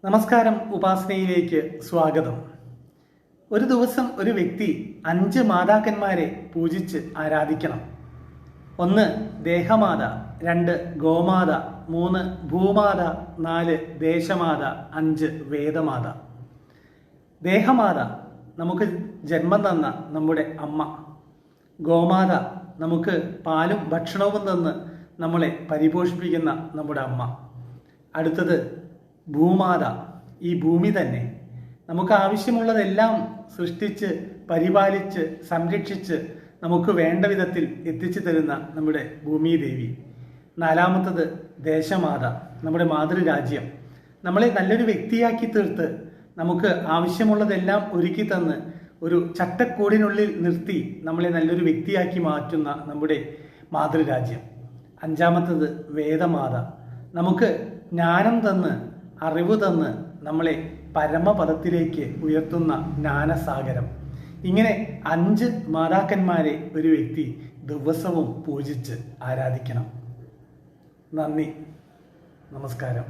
നമസ്കാരം. ഉപാസനയിലേക്ക് സ്വാഗതം. ഒരു ദിവസം ഒരു വ്യക്തി 5 മാതാക്കന്മാരെ പൂജിച്ച് ആരാധിക്കണം. 1 ദേഹമാത, 2 ഗോമാത, 3 ഭൂമാത, 4 ദേശമാത, 5 വേദമാത. ദേഹമാത നമുക്ക് ജന്മം തന്ന നമ്മുടെ അമ്മ. ഗോമാത നമുക്ക് പാലും ഭക്ഷണവും തന്ന് നമ്മളെ പരിപോഷിപ്പിക്കുന്ന നമ്മുടെ അമ്മ. അടുത്തത് ഭൂമാത, ഈ ഭൂമി തന്നെ നമുക്ക് ആവശ്യമുള്ളതെല്ലാം സൃഷ്ടിച്ച് പരിപാലിച്ച് സംരക്ഷിച്ച് നമുക്ക് വേണ്ട വിധത്തിൽ എത്തിച്ചു തരുന്ന നമ്മുടെ ഭൂമിദേവി. 4മത്തത് ദേശമാത, നമ്മുടെ മാതൃരാജ്യം. നമ്മളെ നല്ലൊരു വ്യക്തിയാക്കി തീർത്ത് നമുക്ക് ആവശ്യമുള്ളതെല്ലാം ഒരുക്കി തന്ന് ഒരു ചട്ടക്കൂടിനുള്ളിൽ നിർത്തി നമ്മളെ നല്ലൊരു വ്യക്തിയാക്കി മാറ്റുന്ന നമ്മുടെ മാതൃരാജ്യം. 5മത്തത് വേദമാത, നമുക്ക് ജ്ഞാനം തന്ന് അറിവ് തന്ന് നമ്മളെ പരമപദത്തിലേക്ക് ഉയർത്തുന്ന ജ്ഞാനസാഗരം. ഇങ്ങനെ 5 മാതാക്കന്മാരെ ഒരു വ്യക്തി ദിവസവും പൂജിച്ച് ആരാധിക്കണം. നന്ദി, നമസ്കാരം.